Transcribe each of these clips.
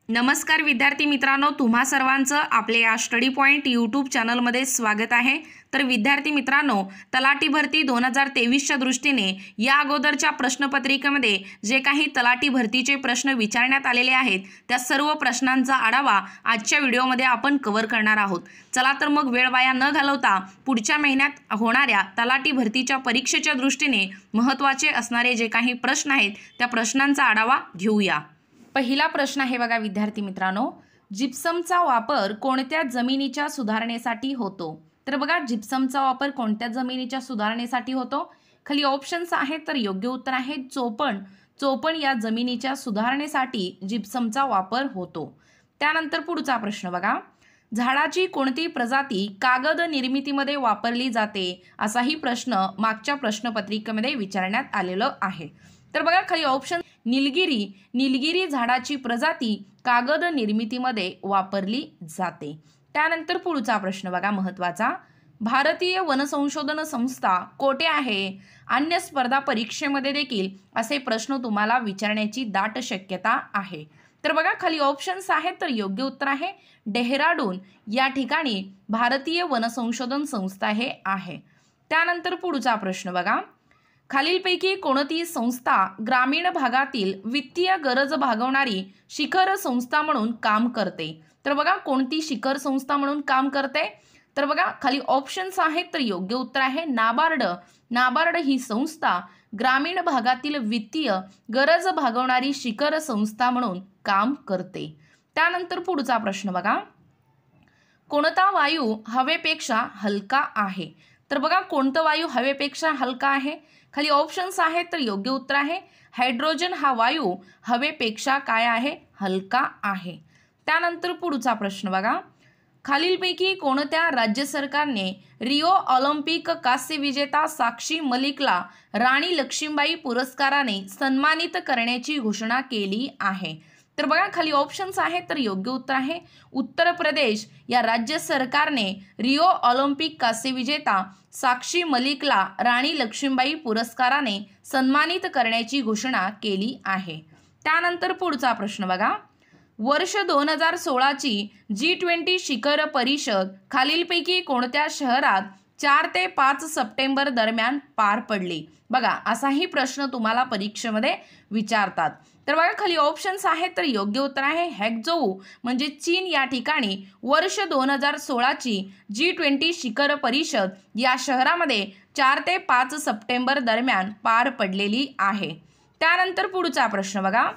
नमस्कार विद्यार्थी मित्रांनो, तुम्हा सर्वांचं आपले या स्टडी पॉइंट यूट्यूब चॅनलमध्ये स्वागत आहे। तर विद्यार्थी मित्रांनो, तलाठी भरती 2023च्या दृष्टीने या अगोदरच्या प्रश्नपत्रिकेमध्ये जे काही तलाठी भरतीचे प्रश्न विचारण्यात आलेले आहेत त्या सर्व प्रश्नांचा आढावा आजच्या व्हिडिओमध्ये आपण कव्हर करणार आहोत। चला तर मग वेळ वाया न घालवता पुढच्या महिन्यात होणाऱ्या तलाठी भरतीच्या परीक्षेच्या दृष्टीने महत्त्वाचे असणारे जे काही प्रश्न आहेत त्या प्रश्नांचा आढावा घेऊया। पहिला प्रश्न आहे बघा विद्यार्थी मित्रांनो, जिप्समचा वापर कोणत्या जमिनीच्या सुधारणेसाठी होतो? तर बघा, जिप्समचा वापर कोणत्या जमिनीच्या सुधारणेसाठी होतो? खाली ऑप्शन्स आहेत, तर योग्य उत्तर आहे चोपण या जमिनीच्या सुधारणेसाठी जिप्समचा वापर होतो। त्यानंतर पुढचा प्रश्न बघा, झाडाची कोणती प्रजाती कागद निर्मितीमध्ये वापरली जाते? असाही प्रश्न मागच्या प्रश्नपत्रिकेमध्ये विचारण्यात आलेला आहे। तर बघा, खाली ऑप्शन निलगिरी झाडाची प्रजाती कागद निर्मितीमध्ये वापरली जाते। त्यानंतर पुढचा प्रश्न बघा महत्त्वाचा, भारतीय वन संशोधन संस्था कोठे आहे? अन्य स्पर्धा परीक्षेमध्ये देखील असे प्रश्न तुम्हाला विचारण्याची दाट शक्यता आहे। तर बघा, खाली ऑप्शन्स आहेत, तर योग्य उत्तर आहे डेहराडून या ठिकाणी भारतीय वन संशोधन संस्था हे आहे। त्यानंतर पुढचा प्रश्न बघा, खालीलपैकी कोणती संस्था ग्रामीण भागातील वित्तीय गरज भागवणारी शिखर संस्था म्हणून काम करते? तर बघा, कोणती शिखर संस्था म्हणून काम करते? तर बघा, खाली ऑप्शन्स आहेत, तर योग्य उत्तर आहे नाबार्ड ही संस्था ग्रामीण भागातील वित्तीय गरज भागवणारी शिखर संस्था म्हणून काम करते। त्यानंतर पुढचा प्रश्न बघा, कोणता वायू हवेपेक्षा हलका आहे? तर बघा, कोणता वायू हवेपेक्षा हलका आहे? खाली ऑप्शन्स आहेत, तर योग्य उत्तर आहे हायड्रोजन हा वायू हवेपेक्षा काय आहे? हलका आहे। त्यानंतर पुढचा प्रश्न बघा, खालीलपैकी कोणत्या राज्य सरकारने रिओ ऑलिम्पिक कांस्य विजेता साक्षी मलिकला राणी लक्ष्मीबाई पुरस्काराने सन्मानित करण्याची घोषणा केली आहे? तर बघा, खाली ऑप्शन्स आहेत, तर योग्य उत्तर आहे उत्तर प्रदेश या राज्य सरकारने रिओ ऑलिम्पिक कांस्य विजेता साक्षी मलिकला राणी लक्ष्मीबाई पुरस्काराने सन्मानित करण्याची घोषणा केली आहे। त्यानंतर पुढचा प्रश्न बघा, वर्ष 2016ची G20 शिखर परिषद खालीलपैकी कोणत्या शहरात 4 ते 5 सप्टेंबर दरम्यान पार पडली? बघा, असाही प्रश्न तुम्हाला परीक्षेमध्ये विचारतात। तर बघा, खाली ऑप्शन्स आहेत, तर योग्य उत्तर आहे हॅगझोऊ म्हणजे चीन या ठिकाणी वर्ष 2016ची G20 शिखर परिषद या शहरामध्ये 4 ते 5 सप्टेंबर दरम्यान पार पडलेली आहे। त्यानंतर पुढचा प्रश्न बघा,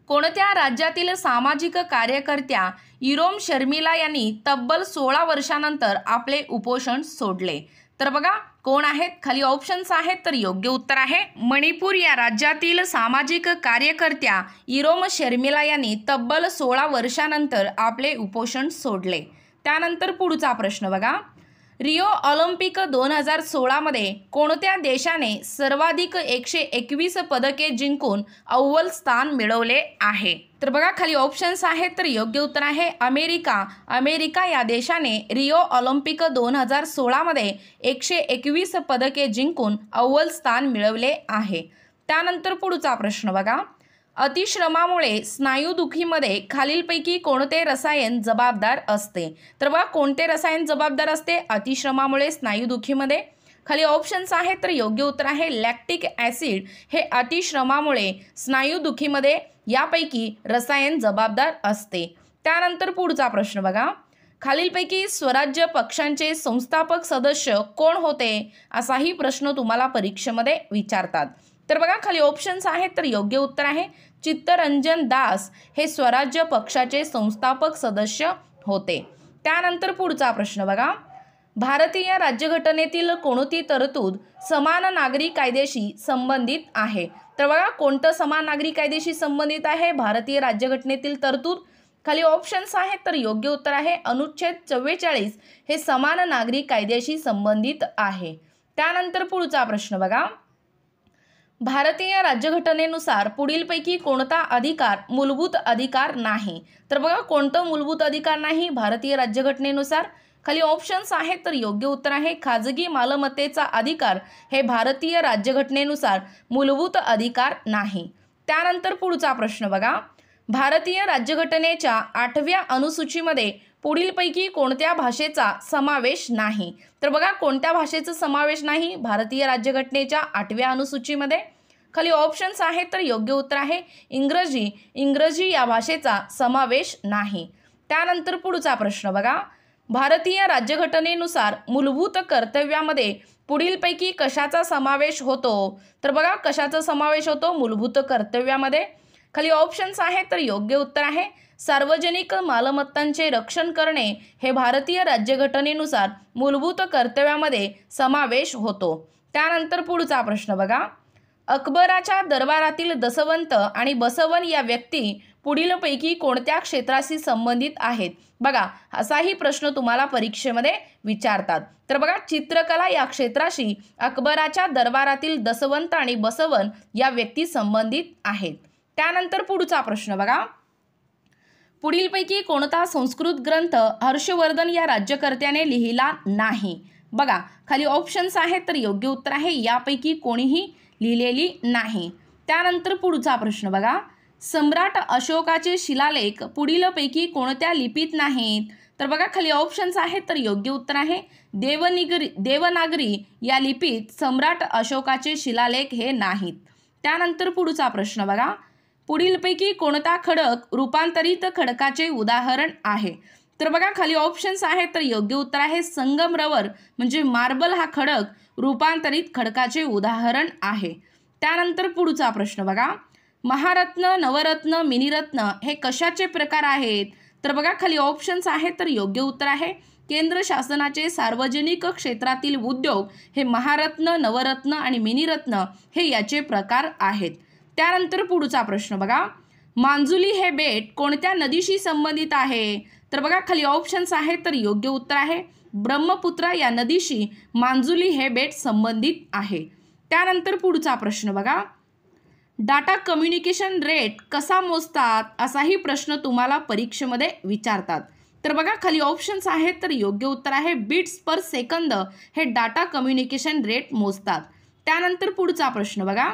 कोणत्या राज्यातील सामाजिक कार्यकर्त्या इरोम शर्मिला यांनी तब्बल 16 वर्षानंतर आपले उपोषण सोडले? तर बघा, कोण आहेत? खाली ऑप्शन्स आहेत, तर योग्य उत्तर आहे मणिपूर या राज्यातील सामाजिक कार्यकर्त्या इरोम शर्मिला यांनी तब्बल 16 वर्षानंतर आपले उपोषण सोडले। त्यानंतर पुढचा प्रश्न बघा, रिओ ऑलिम्पिक 2016 मध्ये कोणत्या देशाने सर्वाधिक 121 पदके जिंकून अव्वल स्थान मिळवले आहे? तर बघा, खाली ऑप्शन्स आहेत, तर योग्य उत्तर आहे अमेरिका या देशाने रिओ ऑलिम्पिक 2016 मध्ये 121 पदके जिंकून अव्वल स्थान मिळवले आहे। त्यानंतर पुढचा प्रश्न बघा, अतिश्रमामुळे स्नायुदुखीमध्ये खालीलपैकी कोणते रसायन जबाबदार असते? तर बघा, कोणते रसायन जबाबदार असते अतिश्रमामुळे स्नायुदुखीमध्ये? खाली ऑप्शन्स आहेत, तर योग्य उत्तर आहे लॅक्टिक ॲसिड हे अतिश्रमामुळे स्नायुदुखीमध्ये यापैकी रसायन जबाबदार असते। त्यानंतर पुढचा प्रश्न बघा, खालीलपैकी स्वराज्य पक्षांचे संस्थापक सदस्य कोण होते? असाही प्रश्न तुम्हाला परीक्षेमध्ये विचारतात। तर बघा, खाली ऑप्शन्स आहेत, तर योग्य उत्तर आहे चित्तरंजन दास हे स्वराज्य पक्षाचे संस्थापक सदस्य होते। त्यानंतर पुढचा प्रश्न बघा, भारतीय राज्यघटनेतील कोणती तरतूद समान नागरी कायद्याशी संबंधित आहे? तर बघा, कोणतं समान नागरी कायद्याशी संबंधित आहे भारतीय राज्यघटनेतील तरतूद? खाली ऑप्शन्स आहेत, तर योग्य उत्तर आहे अनुच्छेद 44 हे समान नागरी कायद्याशी संबंधित आहे। त्यानंतर पुढचा प्रश्न बघा, भारतीय राज्यघटनेनुसार पुढीलपैकी कोणता अधिकार मूलभूत अधिकार नाही? तर बघा, कोणतं मूलभूत अधिकार नाही भारतीय राज्यघटनेनुसार? खाली ऑप्शन्स आहेत, तर योग्य उत्तर आहे खाजगी मालमत्तेचा अधिकार हे भारतीय राज्यघटनेनुसार मूलभूत अधिकार नाही। त्यानंतर पुढचा प्रश्न बघा, भारतीय राज्यघटनेच्या 8व्या अनुसूचीमध्ये पुढीलपैकी कोणत्या भाषेचा समावेश नाही? तर बघा कोणत्या भाषेचा समावेश नाही भारतीय राज्यघटनेच्या 8व्या अनुसूचीमध्ये? खाली ऑप्शन्स आहेत, तर योग्य उत्तर आहे इंग्रजी. इंग्रजी या भाषेचा समावेश नाही. त्यानंतर पुढचा प्रश्न बघा, भारतीय राज्यघटनेनुसार मूलभूत कर्तव्यामध्ये पुढीलपैकी कशाचा समावेश होतो? तर बघा कशाचा समावेश होतो मूलभूत कर्तव्यामध्ये? खाली ऑप्शन्स आहेत, तर योग्य उत्तर आहे सार्वजनिक मालमत्तांचे रक्षण करणे हे भारतीय राज्यघटनेनुसार मूलभूत कर्तव्यामध्ये समावेश होतो. त्यानंतर पुढचा प्रश्न बघा, अकबराच्या दरबारातील दसवंत आणि बसवन या व्यक्ती पुढीलपैकी कोणत्या क्षेत्राशी संबंधित आहेत? बघा असाही प्रश्न तुम्हाला परीक्षेमध्ये विचारतात. तर बघा चित्रकला या क्षेत्राशी अकबराच्या दरबारातील दसवंत आणि बसवन या व्यक्ती संबंधित आहेत. त्यानंतर पुढचा प्रश्न बघा, पुढीलपैकी कोणता संस्कृत ग्रंथ हर्षवर्धन या राज्यकर्त्याने लिहिला नाही? बघा खाली ऑप्शन्स आहेत, तर योग्य उत्तर आहे यापैकी कोणीही लिहिलेली नाही. त्यानंतर पुढचा प्रश्न बघा, सम्राट अशोकाचे शिलालेख पुढीलपैकी कोणत्या लिपीत नाहीत? तर बघा खाली ऑप्शन्स आहेत, तर योग्य उत्तर आहे देवनागरी या लिपीत सम्राट अशोकाचे शिलालेख हे नाहीत. त्यानंतर पुढचा प्रश्न बघा, पुढीलपैकी कोणता खडक रूपांतरित खडकाचे उदाहरण आहे? तर बघा खाली ऑप्शन्स आहेत, तर योग्य उत्तर आहे संगमरवर म्हणजे मार्बल हा खडक रूपांतरित खडकाचे उदाहरण आहे. त्यानंतर पुढचा प्रश्न बघा, महारत्न, नवरत्न, मिनिरत्न हे कशाचे प्रकार आहेत? तर बघा खाली ऑप्शन्स आहेत, तर योग्य उत्तर आहे केंद्र शासनाचे सार्वजनिक क्षेत्रातील उद्योग हे महारत्न, नवरत्न आणि मिनिरत्न हे याचे प्रकार आहेत. त्यानंतर पुढचा प्रश्न बघा, मांजुली हे बेट कोणत्या नदीशी संबंधित आहे? तर बघा खाली ऑप्शन्स आहेत, तर योग्य उत्तर आहे ब्रह्मपुत्रा या नदीशी मांजुली हे बेट संबंधित आहे. त्यानंतर पुढचा प्रश्न बघा, डाटा कम्युनिकेशन रेट कसा मोजतात? असाही प्रश्न तुम्हाला परीक्षेमध्ये विचारतात. तर बघा खाली ऑप्शन्स आहेत, तर योग्य उत्तर आहे बिट्स पर सेकंद हे डाटा कम्युनिकेशन रेट मोजतात. त्यानंतर पुढचा प्रश्न बघा,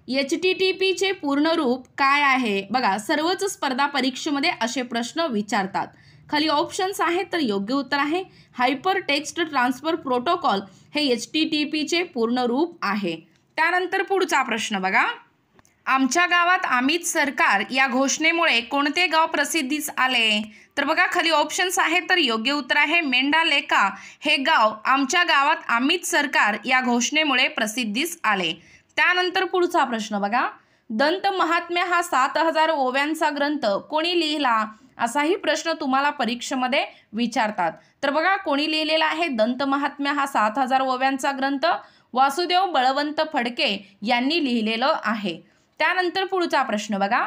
HTTP चे पूर्ण रूप काय आहे? बघा सर्वच स्पर्धा परीक्षेमध्ये असे प्रश्न विचारतात. खाली ऑप्शन्स आहेत, तर योग्य उत्तर आहे हायपर टेक्स्ट ट्रान्सफर प्रोटोकॉल हे HTTP चे पूर्ण रूप आहे. त्यानंतर पुढचा प्रश्न बघा, आमच्या गावात अमित सरकार या घोषणेमुळे कोणते गाव प्रसिद्धीस आले? तर बघा खाली ऑप्शन्स आहेत, तर योग्य उत्तर आहे मेंढालेखा हे गाव आमच्या गावात अमित सरकार या घोषणेमुळे प्रसिद्धीस आले. त्यानंतर पुढचा प्रश्न बघा, दंत महात्म्य हा 7000 ओव्यांचा ग्रंथ कोणी लिहिला? असाही प्रश्न तुम्हाला परीक्षेमध्ये विचारतात. तर बघा कोणी लिहिलेला आहे दंत महात्म्य हा 7000 ओव्यांचा ग्रंथ? वासुदेव बळवंत फडके यांनी लिहिलेलं आहे. त्यानंतर पुढचा प्रश्न बघा,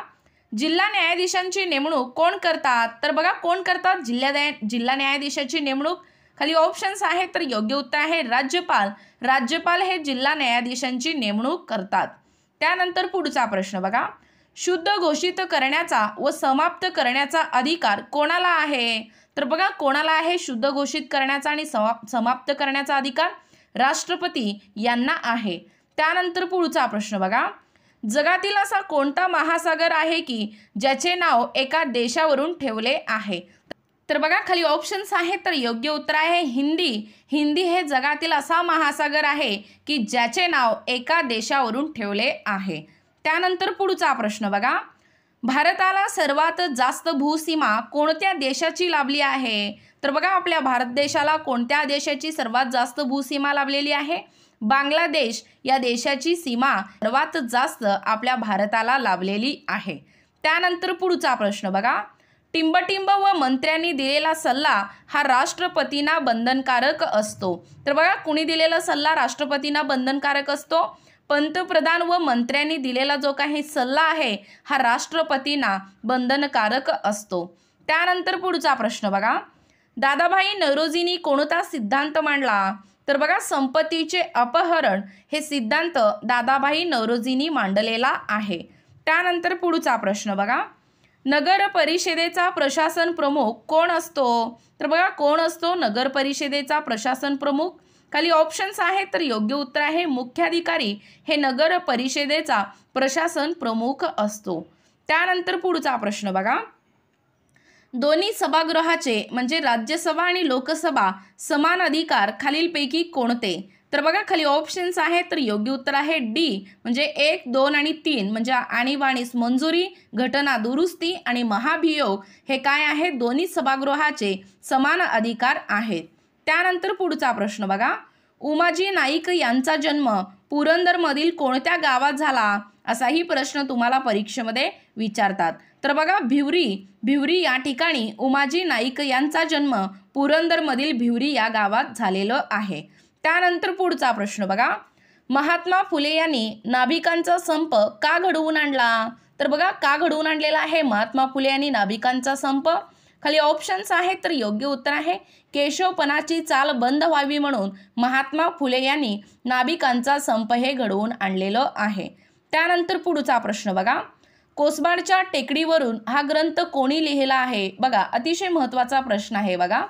जिल्हा न्यायाधीशांची नेमणूक कोण करतात? तर बघा कोण करतात जिल्हा न्यायाधीशाची नेमणूक? खाली ऑप्शन्स आहेत, तर योग्य उत्तर आहे राज्यपाल. राज्यपाल हे जिल्हा न्यायाधीशांची नेमणूक करतात. त्यानंतर पुढचा प्रश्न बघा, शुद्ध घोषित करण्याचा व समाप्त करण्याचा अधिकार कोणाला आहे? तर बघा कोणाला आहे शुद्ध घोषित करण्याचा आणि समाप्त करण्याचा अधिकार? राष्ट्रपती यांना आहे. त्यानंतर पुढचा प्रश्न बघा, जगातील असा कोणता महासागर आहे की ज्याचे नाव एका देशावरून ठेवले आहे? तर बघा खाली ऑप्शन्स आहेत, तर योग्य उत्तर आहे हिंदी. हिंदी हे जगातील असा महासागर आहे की ज्याचे नाव एका देशावरून ठेवले आहे. त्यानंतर पुढचा प्रश्न बघा, भारताला सर्वात जास्त भूसीमा कोणत्या देशाची लाभली आहे? तर बघा आपल्या भारत देशाला कोणत्या देशाची सर्वात जास्त भूसीमा लाभलेली आहे? बांगलादेश या देशाची सीमा सर्वात जास्त आपल्या भारताला लाभलेली आहे. त्यानंतर पुढचा प्रश्न बघा, टिंबटिंब व मंत्र्यांनी दिलेला सल्ला हा राष्ट्रपतींना बंधनकारक असतो. तर बघा कुणी दिलेला सल्ला राष्ट्रपतींना बंधनकारक असतो? पंतप्रधान व मंत्र्यांनी दिलेला जो काही सल्ला आहे हा राष्ट्रपतींना बंधनकारक असतो. त्यानंतर पुढचा प्रश्न बघा, दादाभाई नौरोजींनी कोणता सिद्धांत मांडला? तर बघा संपत्तीचे अपहरण हे सिद्धांत दादाभाई नौरोजींनी मांडलेला आहे. त्यानंतर पुढचा प्रश्न बघा, नगर परिषदेचा प्रशासन प्रमुख कोण असतो? तर बघा कोण असतो नगर परिषदेचा प्रशासन प्रमुख? खाली ऑप्शन्स आहेत, तर योग्य उत्तर आहे मुख्याधिकारी हे नगर परिषदेचा प्रशासन प्रमुख असतो. त्यानंतर पुढचा प्रश्न बघा, दोन्ही सभागृहाचे म्हणजे राज्यसभा आणि लोकसभा समान अधिकार खालीलपैकी कोणते? तर बघा खाली ऑप्शन्स आहेत, तर योग्य उत्तर आहे डी म्हणजे 1, 2 आणि 3 म्हणजे आणीबाणीस मंजुरी, घटना दुरुस्ती आणि महाभियोग हे काय आहे? दोन्ही सभागृहाचे समान अधिकार आहेत. त्यानंतर पुढचा प्रश्न बघा, उमाजी नाईक यांचा जन्म पुरंदरमधील कोणत्या गावात झाला? असाही प्रश्न तुम्हाला परीक्षेमध्ये विचारतात. तर बघा भिवरी या ठिकाणी उमाजी नाईक यांचा जन्म पुरंदरमधील भिवरी या गावात झालेलं आहे. त्यानंतर पुढचा प्रश्न बघा, महात्मा फुले यांनी नाभिकांचा संप का घडवून आणला? तर बघा का घडवून आणलेला आहे महात्मा फुले यांनी नाभिकांचा संप? खाली ऑप्शन्स आहेत, तर योग्य उत्तर आहे केशवपनाची चाल बंद व्हावी म्हणून महात्मा फुले यांनी नाभिकांचा संप हे घडवून आणलेलं आहे. त्यानंतर पुढचा प्रश्न बघा, कोसबाडच्या टेकडीवरून हा ग्रंथ कोणी लिहिला आहे? बघा अतिशय महत्त्वाचा प्रश्न आहे बघा.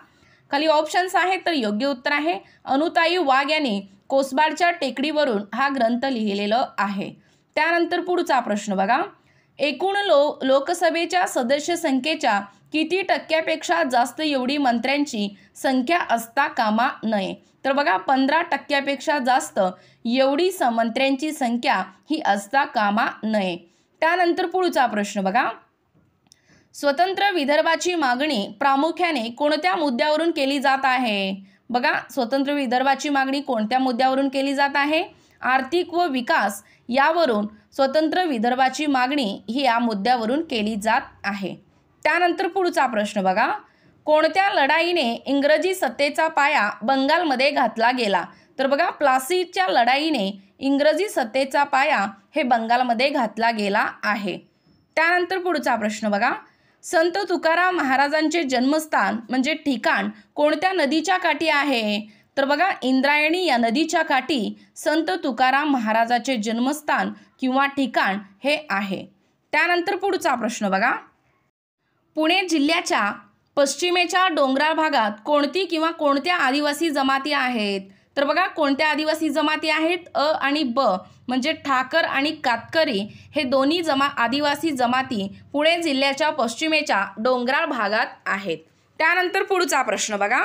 खाली ऑप्शन्स आहेत, तर योग्य उत्तर आहे अनुताई वाघ यांनी कोसबाडच्या टेकडीवरून हा ग्रंथ लिहिलेला आहे. त्यानंतर पुढचा प्रश्न बघा, एकूण लोकसभेच्या सदस्य संख्येच्या किती टक्क्यापेक्षा जास्त एवढी मंत्र्यांची संख्या असता कामा नये? तर बघा 15% जास्त एवढी मंत्र्यांची संख्या ही असता कामा नये. त्यानंतर पुढचा प्रश्न बघा, स्वतंत्र विदर्भाची मागणी प्रामुख्याने कोणत्या मुद्द्यावरून केली जात आहे? बघा स्वतंत्र विदर्भाची मागणी कोणत्या मुद्द्यावरून केली जात आहे? आर्थिक व विकास यावरून स्वतंत्र विदर्भाची मागणी ही या मुद्द्यावरून केली जात आहे. त्यानंतर पुढचा प्रश्न बघा, कोणत्या लढाईने इंग्रजी सत्तेचा पाया बंगालमध्ये घातला गेला? तर बघा प्लासीच्या लढाईने इंग्रजी सत्तेचा पाया हे बंगालमध्ये घातला गेला आहे. त्यानंतर पुढचा प्रश्न बघा, संत तुकाराम महाराजांचे जन्मस्थान म्हणजे ठिकाण कोणत्या नदीच्या काठी आहे? तर बघा इंद्रायणी या नदीच्या काठी संत तुकाराम महाराजाचे जन्मस्थान किंवा ठिकाण हे आहे. त्यानंतर पुढचा प्रश्न बघा, पुणे जिल्ह्याच्या पश्चिमेच्या डोंगराळ भागात कोणती किंवा कोणत्या आदिवासी जमाती आहेत? तर बघा कोणत्या आदिवासी जमाती आहेत? अ आणि ब म्हणजे ठाकर आणि कातकरी हे दोन्ही आदिवासी जमाती पुणे जिल्ह्याच्या पश्चिमेच्या डोंगराळ भागात आहेत. त्यानंतर पुढचा प्रश्न बघा,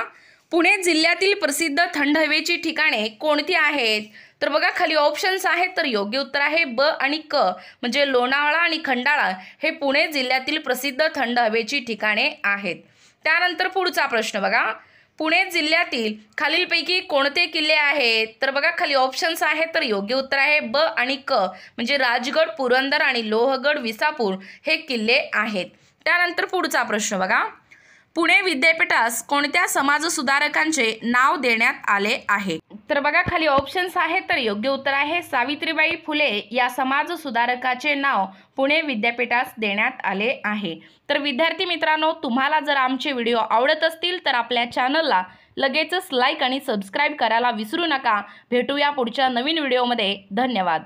पुणे जिल्ह्यातील प्रसिद्ध थंड हवेची ठिकाणे कोणती आहेत? तर बघा खाली ऑप्शन्स आहेत, तर योग्य उत्तर आहे ब आणि क म्हणजे लोणावळा आणि खंडाळा हे पुणे जिल्ह्यातील प्रसिद्ध थंड हवेची ठिकाणे आहेत. त्यानंतर पुढचा प्रश्न बघा, पुणे जिल्ह्यातील खालीलपैकी कोणते किल्ले आहेत? तर बघा खाली ऑप्शन्स आहेत, तर योग्य उत्तर आहे ब आणि क म्हणजे राजगड, पुरंदर आणि लोहगड, विसापूर हे किल्ले आहेत. त्यानंतर पुढचा प्रश्न बघा, पुणे विद्यापीठास कोणत्या समाजसुधारकांचे नाव देण्यात आले आहे? तर बघा खाली ऑप्शन्स आहेत, तर योग्य उत्तर आहे सावित्रीबाई फुले या समाजसुधारकाचे नाव पुणे विद्यापीठास देण्यात आले आहे. तर विद्यार्थी मित्रांनो, तुम्हाला जर आमचे व्हिडिओ आवडत असतील तर आपल्या चॅनलला लगेचच लाईक आणि सबस्क्राईब करायला विसरू नका. भेटूया पुढच्या नवीन व्हिडिओमध्ये. धन्यवाद.